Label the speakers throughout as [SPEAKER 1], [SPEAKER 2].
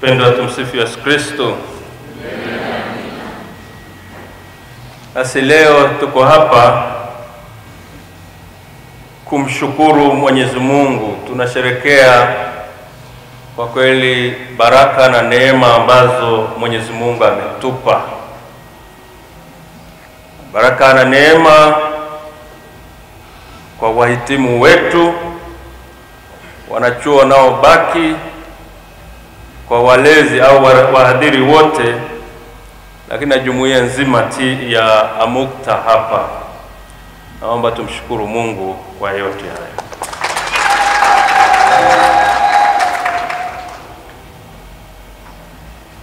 [SPEAKER 1] Wapendwa, tumsifu Yesu Kristo. Basi leo tuko hapa kumshukuru Mwenyezi Mungu. Tunasherehekea kwa kweli baraka na neema ambazo Mwenyezi Mungu ametupa. Baraka na neema kwa wahitimu wetu, wanachuo nao baki, kwa walezi au wahadhiri wote, lakini na jumuiya nzima ya AMUCTA hapa. Naomba tumshukuru Mungu kwa yote haya.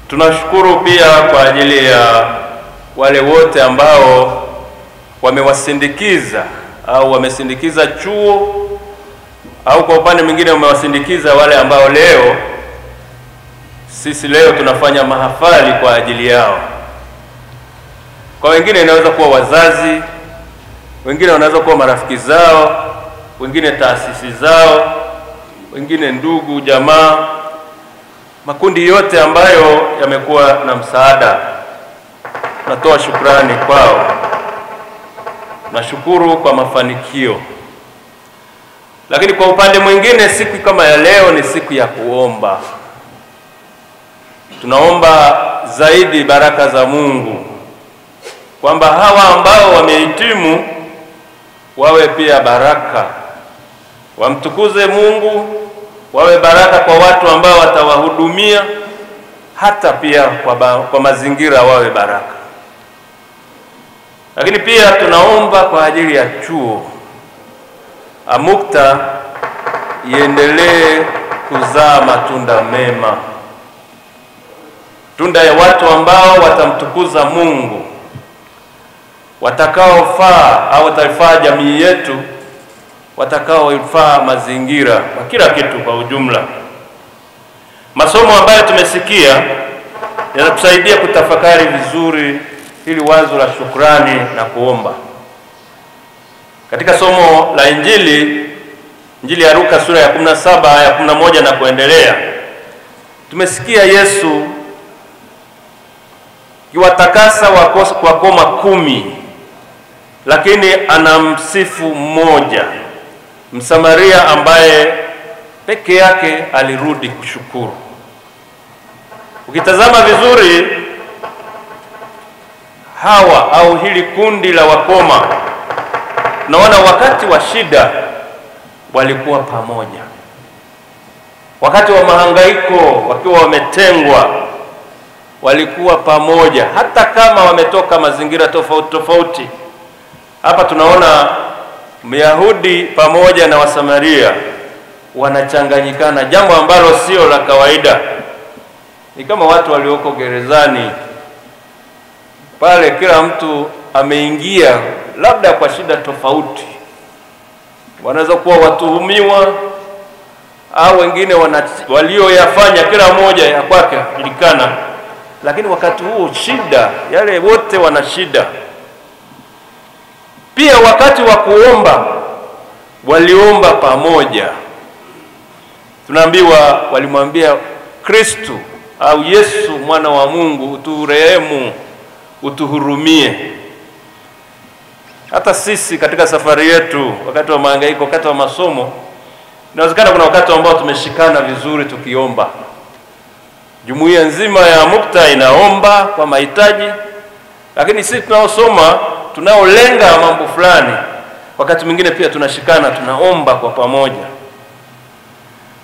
[SPEAKER 1] Tunashukuru pia kwa ajili ya wale wote ambao wamewasindikiza au wamesindikiza chuo, au kwa upande mwingine wamewasindikiza wale ambao leo sisi leo tunafanya mahafali kwa ajili yao. Kwa wengine inaweza kuwa wazazi, wengine wanaweza kuwa marafiki zao, wengine taasisi zao, wengine ndugu, jamaa, makundi yote ambayo yamekuwa na msaada. Natoa shukrani kwao. Nashukuru kwa mafanikio. Lakini kwa upande mwingine, siku kama ya leo ni siku ya kuomba. Tunaomba zaidi baraka za Mungu, kwamba hawa ambao wamehitimu wawe pia baraka, wamtukuze Mungu, wawe baraka kwa watu ambao watawahudumia, hata pia kwa mazingira wawe baraka. Lakini pia tunaomba kwa ajili ya chuo AMUCTA iendelee kuzaa matunda mema, tunda ya watu ambao watamtukuza Mungu, watakaofaa au wataifaa jamii yetu, watakaoifaa mazingira, kwa kila kitu kwa ujumla. Masomo ambayo tumesikia yanatusaidia kutafakari vizuri hili wazo la shukrani na kuomba. Katika somo la Injili ya Luka sura ya 17 aya 11 na kuendelea, tumesikia Yesu kiwatakasa kwa koma 10, lakini anamsifu mmoja, Msamaria ambaye peke yake alirudi kushukuru. Ukitazama vizuri, hawa au hili kundi la wakoma, naona wakati wa shida walikuwa pamoja, wakati wa mahangaiko wakiwa wametengwa walikuwa pamoja, hata kama wametoka mazingira tofauti tofauti. Hapa tunaona Myahudi pamoja na Wasamaria wanachanganyikana, jambo ambalo sio la kawaida. Ni kama watu walioko gerezani pale, kila mtu ameingia labda kwa shida tofauti. Wanaweza kuwa watuhumiwa au wengine walioyafanya kila mmoja ya kwake kujulikana, lakini wakati huo shida, yale wote wana shida. Pia wakati wa kuomba waliomba pamoja. Tunaambiwa walimwambia Kristo au Yesu mwana wa Mungu, uturehemu, utuhurumie. Hata sisi katika safari yetu, wakati wa mahangaiko, wakati wa masomo, inawezekana kuna wakati ambao tumeshikana vizuri tukiomba. Jumuiya nzima ya AMUCTA inaomba kwa mahitaji, lakini sisi tunaosoma, tunaolenga mambo fulani, wakati mwingine pia tunashikana, tunaomba kwa pamoja.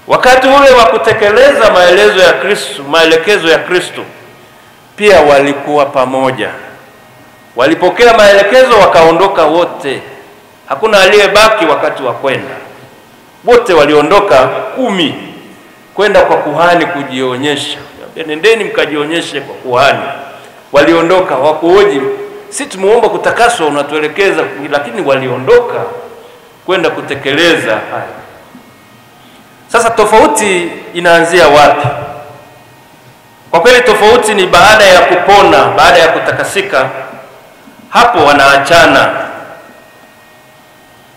[SPEAKER 1] Wakati ule wa kutekeleza maelekezo ya Kristo, pia walikuwa pamoja. Walipokea maelekezo wakaondoka wote. Hakuna aliyebaki wakati wa kwenda. Wote waliondoka 10 kwenda kwa kuhani kujionyesha. Nendeni mkajionyeshe kwa kuhani. Waliondoka, wakuoji, si tumuomba kutakaswa unatuelekeza, lakini waliondoka kwenda kutekeleza haya. Sasa tofauti inaanzia wapi? Kwa kweli tofauti ni baada ya kupona, baada ya kutakasika, hapo wanaachana.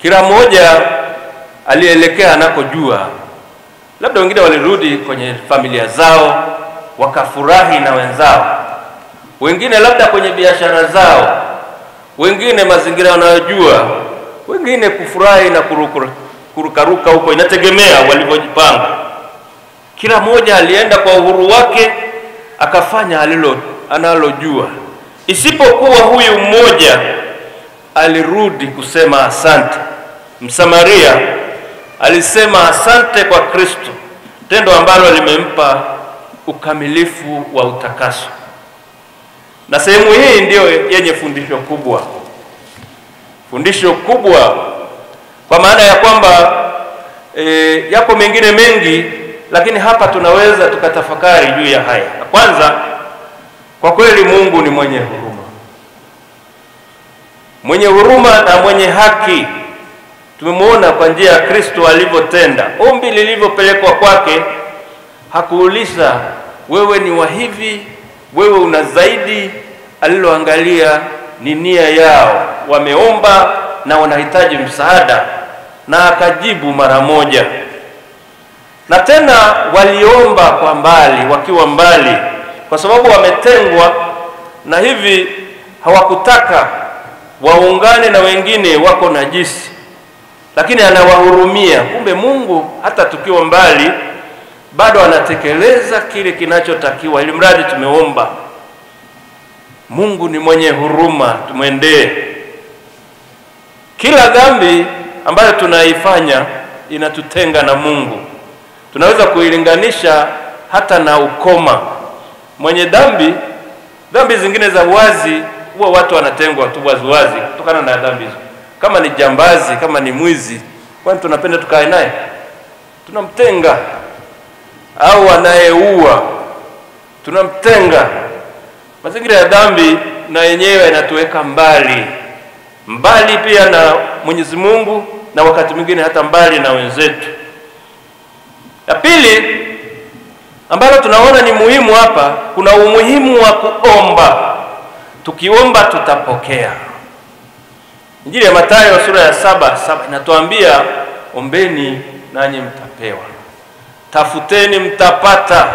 [SPEAKER 1] Kila mmoja alielekea anakojua. Labda wengine walirudi kwenye familia zao, wakafurahi na wenzao, wengine labda kwenye biashara zao, wengine mazingira wanayojua, wengine kufurahi na kurukaruka huko, inategemea walivyojipanga. Kila mmoja alienda kwa uhuru wake akafanya analojua, isipokuwa huyu mmoja alirudi kusema asante. Msamaria alisema asante kwa Kristo, tendo ambalo limempa ukamilifu wa utakaso. Na sehemu hii ndiyo yenye fundisho kubwa. Fundisho kubwa kwa maana ya kwamba yapo mengine mengi, lakini hapa tunaweza tukatafakari juu ya haya. Kwanza, kwa kweli Mungu ni mwenye huruma. Mwenye huruma na mwenye haki. Tumemwona kwa njia ya Kristo alivyotenda. Ombi lilivyopelekwa kwake, hakuuliza wewe ni wa hivi, wewe una zaidi. Aliloangalia ni nia yao, wameomba na wanahitaji msaada, na akajibu mara moja. Na tena waliomba kwa mbali, wakiwa mbali, kwa sababu wametengwa, na hivi hawakutaka waungane na wengine wako najisi, lakini anawahurumia. Kumbe Mungu hata tukiwa mbali bado anatekeleza kile kinachotakiwa, ili mradi tumeomba. Mungu ni mwenye huruma, tumwendee. Kila dhambi ambayo tunaifanya inatutenga na Mungu. Tunaweza kuilinganisha hata na ukoma. Mwenye dhambi zingine za wazi, huwa watu wanatengwa tu wazi kutokana na dhambi hizo. Kama ni jambazi, kama ni mwizi, kwani tunapenda tukae naye? Tunamtenga. Au anayeua, tunamtenga. Mazingira ya dhambi na yenyewe yanatuweka mbali pia na Mwenyezi Mungu, na wakati mwingine hata mbali na wenzetu. La pili ambalo tunaona ni muhimu hapa, kuna umuhimu wa kuomba. Tukiomba tutapokea. Injili ya Mathayo sura ya 7 inatuambia, ombeni nanyi mtapewa, tafuteni mtapata,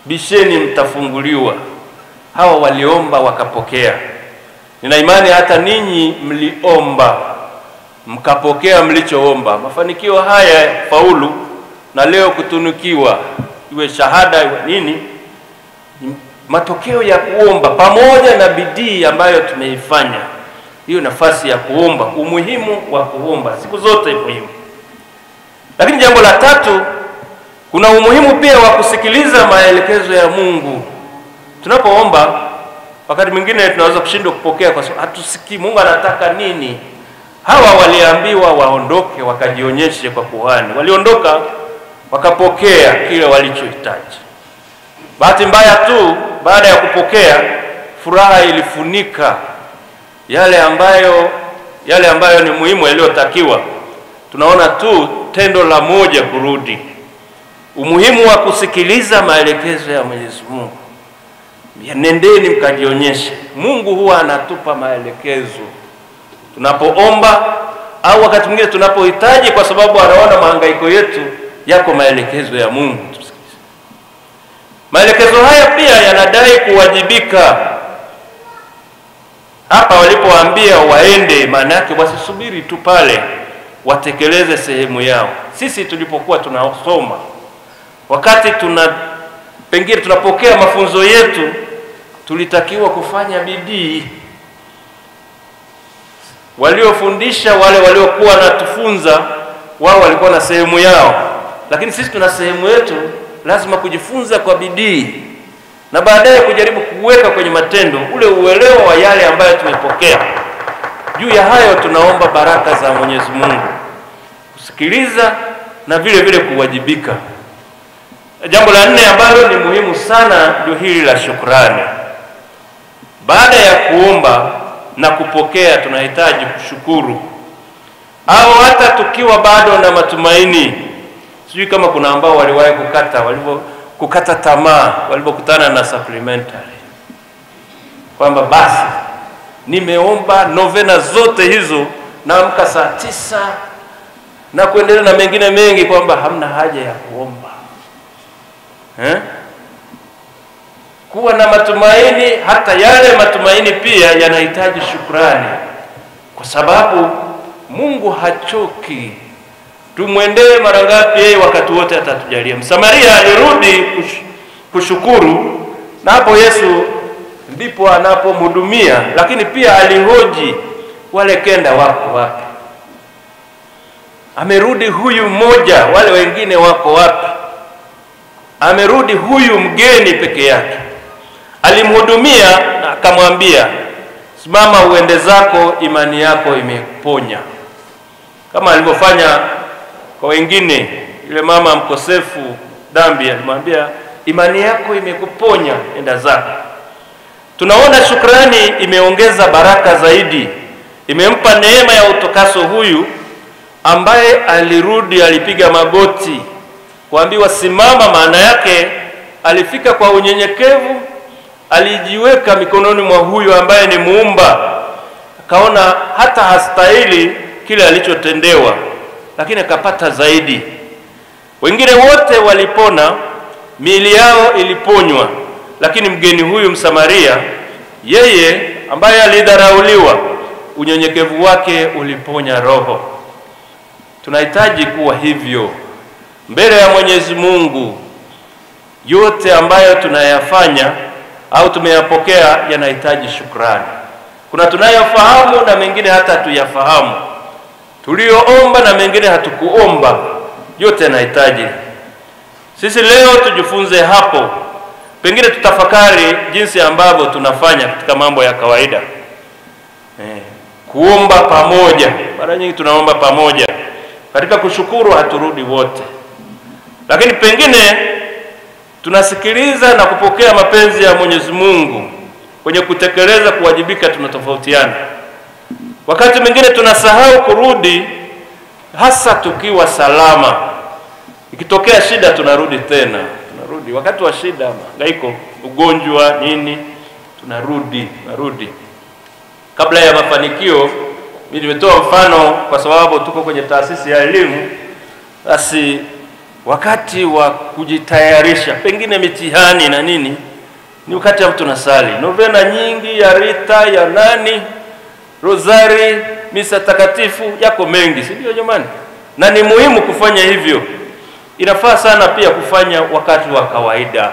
[SPEAKER 1] bisheni mtafunguliwa. Hawa waliomba wakapokea. Nina imani hata ninyi mliomba mkapokea mlichoomba. Mafanikio haya faulu na leo kutunukiwa, iwe shahada iwe nini, matokeo ya kuomba pamoja na bidii ambayo tumeifanya. Hiyo nafasi ya kuomba, umuhimu wa kuomba siku zote muhimu. Lakini jambo la tatu, kuna umuhimu pia wa kusikiliza maelekezo ya Mungu. Tunapoomba wakati mwingine tunaweza kushindwa kupokea kwa sababu hatusikii Mungu anataka nini. Hawa waliambiwa waondoke wakajionyeshe kwa kuhani. Waliondoka wakapokea kile walichohitaji. Bahati mbaya tu, baada ya kupokea, furaha ilifunika yale ambayo ni muhimu yaliyotakiwa. Tunaona tu tendo la moja kurudi. Umuhimu wa kusikiliza maelekezo ya Mwenyezi Mungu. Nendeni mkajionyeshe. Mungu huwa anatupa maelekezo tunapoomba, au wakati mwingine tunapohitaji, kwa sababu anaona mahangaiko yetu, yako maelekezo ya Mungu. Maelekezo haya pia yanadai kuwajibika. Hapa walipoambia waende, maana yake wasisubiri tu pale, watekeleze sehemu yao. Sisi tulipokuwa tunasoma, wakati pengine tunapokea mafunzo yetu, tulitakiwa kufanya bidii. Waliofundisha, wale waliokuwa natufunza, wao walikuwa na sehemu yao, lakini sisi tuna sehemu yetu. Lazima kujifunza kwa bidii na baadaye kujaribu kuweka kwenye matendo ule uelewa wa yale ambayo tumepokea. Juu ya hayo tunaomba baraka za Mwenyezi Mungu, kusikiliza na vile vile kuwajibika. Jambo la 4 ambalo ni muhimu sana ndio hili la shukrani. Baada ya kuomba na kupokea, tunahitaji kushukuru. Au hata tukiwa bado na matumaini, sijui kama kuna ambao waliwahi kukata tamaa walipokutana na supplementary, kwamba basi nimeomba novena zote hizo, naamka saa 9 na kuendelea na mengine mengi, kwamba hamna haja ya kuomba. kuwa na matumaini. Hata yale matumaini pia yanahitaji shukrani, kwa sababu Mungu hachoki. Tumwendee mara ngapi yeye wakati wote atatujalia. Msamaria alirudi kushukuru, na hapo Yesu ndipo anapomhudumia, lakini pia alihoji wale kenda wako wapi? Amerudi huyu mmoja, wale wengine wako wapi? Amerudi huyu mgeni peke yake. Alimhudumia na akamwambia, simama uende zako, imani yako imekuponya. Kama alivyofanya kwa wengine, yule mama mkosefu dhambi alimwambia, imani yako imekuponya, enda zako. Tunaona shukrani imeongeza baraka zaidi, imempa neema ya utakaso huyu ambaye alirudi, alipiga magoti kuambiwa simama. Maana yake alifika kwa unyenyekevu, alijiweka mikononi mwa huyu ambaye ni muumba, akaona hata hastahili kile alichotendewa, lakini akapata zaidi. Wengine wote walipona, miili yao iliponywa, lakini mgeni huyu Msamaria, yeye ambaye alidharauliwa, unyenyekevu wake uliponya roho. Tunahitaji kuwa hivyo mbele ya Mwenyezi Mungu. Yote ambayo tunayafanya au tumeyapokea yanahitaji shukrani. Kuna tunayofahamu na mengine hata tuyafahamu, tulioomba na mengine hatukuomba, yote yanahitaji. Sisi leo tujifunze hapo, pengine tutafakari jinsi ambavyo tunafanya katika mambo ya kawaida. Kuomba pamoja, mara nyingi tunaomba pamoja. Katika kushukuru haturudi wote, lakini pengine tunasikiliza na kupokea mapenzi ya Mwenyezi Mungu. Kwenye kutekeleza, kuwajibika, tunatofautiana. Wakati mwingine tunasahau kurudi, hasa tukiwa salama. Ikitokea shida tunarudi tena, tunarudi wakati wa shida, hangaiko, ugonjwa, nini, tunarudi. Kabla ya mafanikio, mimi nimetoa mfano kwa sababu tuko kwenye taasisi ya elimu. Basi wakati wa kujitayarisha, pengine mitihani na nini, ni wakati ambao tunasali novena nyingi ya Rita, ya nani, Rosari, misa takatifu, yako mengi, si ndio jamani? Na ni muhimu kufanya hivyo. Inafaa sana pia kufanya wakati wa kawaida.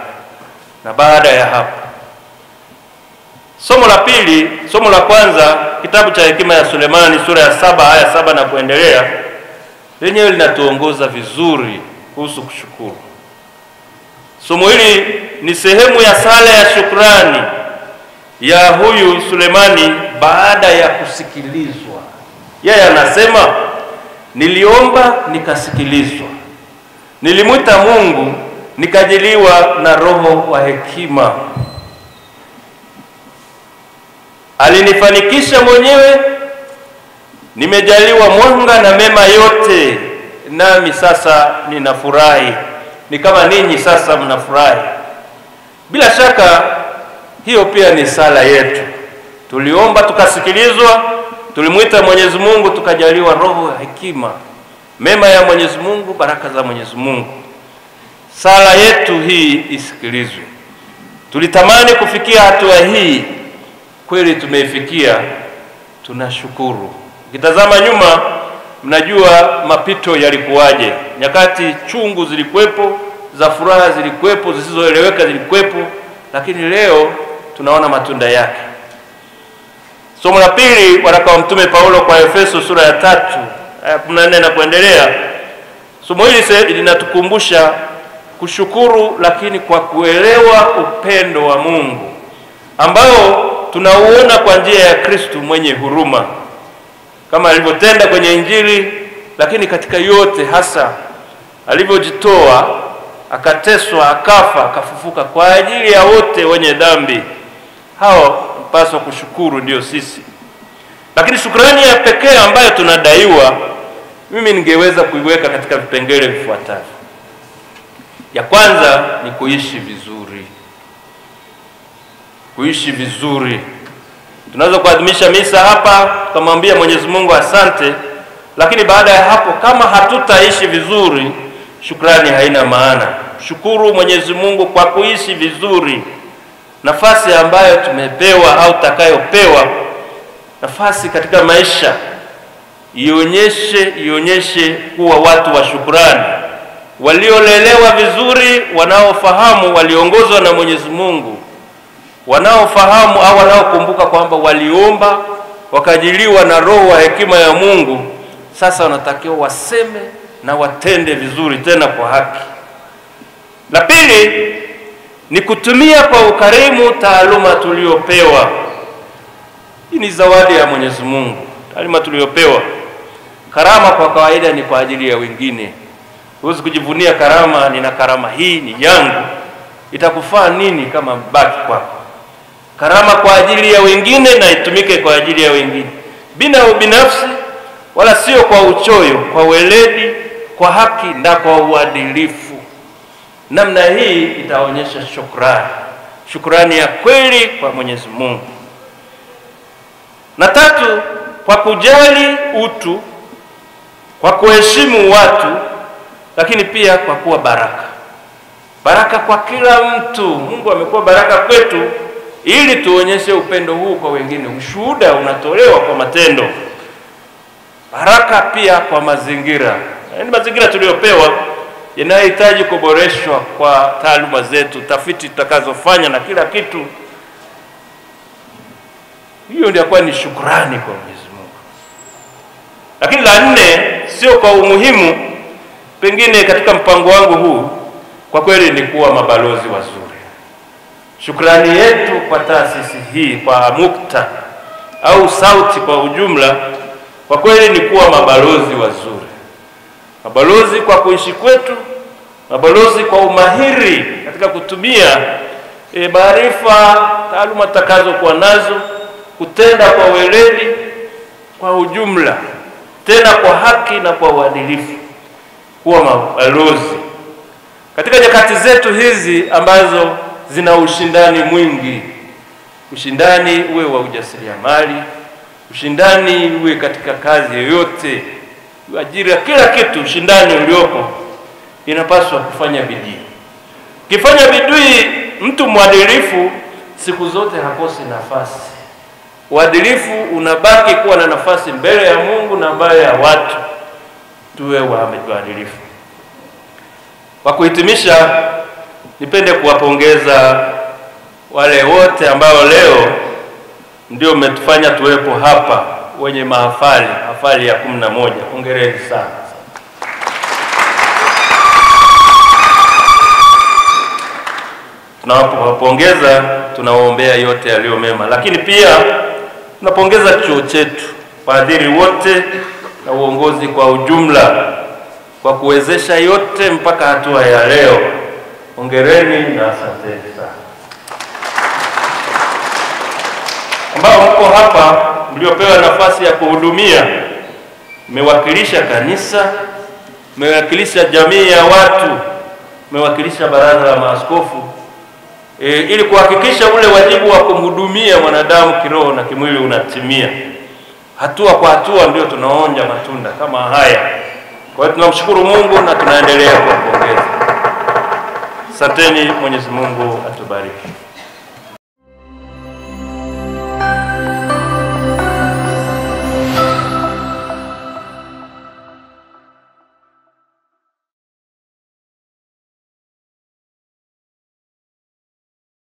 [SPEAKER 1] Na baada ya hapo, somo la pili, somo la kwanza, kitabu cha Hekima ya Sulemani sura ya 7 aya 7 na kuendelea, lenyewe linatuongoza vizuri kuhusu kushukuru. Somo hili ni sehemu ya sala ya shukrani ya huyu Sulemani baada ya kusikilizwa. Yeye anasema, niliomba nikasikilizwa, nilimwita Mungu nikajiliwa na roho wa hekima. Alinifanikisha mwenyewe, nimejaliwa mwanga na mema yote, nami sasa ninafurahi. Ni kama ninyi sasa mnafurahi. Bila shaka hiyo pia ni sala yetu. Tuliomba tukasikilizwa, tulimwita Mwenyezi Mungu tukajaliwa roho ya hekima, mema ya Mwenyezi Mungu, baraka za Mwenyezi Mungu. Sala yetu hii isikilizwe. Tulitamani kufikia hatua hii, kweli tumeifikia, tunashukuru. Ukitazama nyuma, mnajua mapito yalikuwaje. Nyakati chungu zilikuwepo, za furaha zilikuwepo, zisizoeleweka zilikuwepo, lakini leo tunaona matunda yake. Somo la pili, waraka wa Mtume Paulo kwa Efeso sura ya 3 aya 14 na kuendelea. Somo hili linatukumbusha kushukuru, lakini kwa kuelewa upendo wa Mungu ambao tunauona kwa njia ya Kristo mwenye huruma, kama alivyotenda kwenye Injili, lakini katika yote hasa alivyojitoa, akateswa, akafa, akafufuka kwa ajili ya wote wenye dhambi. Hao mpaswa kushukuru, ndio sisi. Lakini shukrani ya pekee ambayo tunadaiwa, mimi ningeweza kuiweka katika vipengele vifuatavyo. Ya kwanza ni kuishi vizuri. Kuishi vizuri. Tunaweza kuadhimisha misa hapa, tukamwambia Mwenyezi Mungu asante, lakini baada ya hapo kama hatutaishi vizuri, shukrani haina maana. Shukuru Mwenyezi Mungu kwa kuishi vizuri. nafasi ambayo tumepewa au takayopewa, nafasi katika maisha, ionyeshe kuwa watu wa shukrani, waliolelewa vizuri, wanaofahamu, waliongozwa na Mwenyezi Mungu, wanaofahamu au wanaokumbuka kwamba waliomba wakajiliwa na roho wa hekima ya Mungu. Sasa wanatakiwa waseme na watende vizuri, tena kwa haki. La pili ni kutumia kwa ukarimu taaluma tuliopewa. Hii ni zawadi ya Mwenyezi Mungu, taaluma tuliopewa. Karama kwa kawaida ni kwa ajili ya wengine. Huwezi kujivunia karama, nina karama hii ni yangu. Itakufaa nini kama mbaki kwako? Karama kwa ajili ya wengine na itumike kwa ajili ya wengine, bila ubinafsi wala sio kwa uchoyo, kwa weledi, kwa haki na kwa uadilifu. Namna hii itaonyesha shukrani ya kweli kwa Mwenyezi Mungu. Na tatu, kwa kujali utu, kwa kuheshimu watu, lakini pia kwa kuwa baraka kwa kila mtu. Mungu amekuwa baraka kwetu ili tuonyeshe upendo huu kwa wengine. Ushuhuda unatolewa kwa matendo. Baraka pia kwa mazingira. Yaani mazingira tuliyopewa yanahitaji kuboreshwa kwa taaluma zetu, tafiti tutakazofanya na kila kitu. Hiyo ndio kwa ni shukrani kwa Mwenyezi Mungu. Lakini la nne, sio kwa umuhimu, pengine katika mpango wangu huu, kwa kweli ni kuwa mabalozi wazuri. Shukrani yetu kwa taasisi hii, kwa MUCTA au SAUTI kwa ujumla, kwa kweli ni kuwa mabalozi wazuri. Mabalozi kwa kuishi kwetu, mabalozi kwa umahiri katika kutumia maarifa, taaluma tutakazokuwa nazo, kutenda kwa weledi kwa ujumla, tena kwa haki na kwa uadilifu. Kuwa mabalozi katika nyakati zetu hizi ambazo zina ushindani mwingi. Ushindani uwe wa ujasiriamali, ushindani uwe katika kazi yoyote, ajira, kila kitu, ushindani uliopo, inapaswa kufanya bidii. Kifanya bidii, mtu mwadilifu siku zote hakosi nafasi. Uadilifu unabaki kuwa na nafasi mbele ya Mungu na mbele ya watu. Tuwe waadilifu. Kwa kuhitimisha, nipende kuwapongeza wale wote ambao leo ndio umetufanya tuwepo hapa, wenye mahafali ya 11. Hongereni sana. Tunawapongeza, tunawaombea yote yaliyo mema, lakini pia tunapongeza chuo chetu, wahadhiri wote na uongozi kwa ujumla kwa kuwezesha yote mpaka hatua ya leo. Hongereni na asanteni sana. Ambao mko hapa mliopewa nafasi ya kuhudumia, mmewakilisha kanisa, mmewakilisha jamii ya watu, mmewakilisha baraza la maaskofu, ili kuhakikisha ule wajibu wa kumhudumia mwanadamu kiroho na kimwili unatimia. Hatua kwa hatua ndio tunaonja matunda kama haya. Kwa hiyo tunamshukuru Mungu na tunaendelea kuwapongeza. Asanteni, Mwenyezi Mungu atubariki.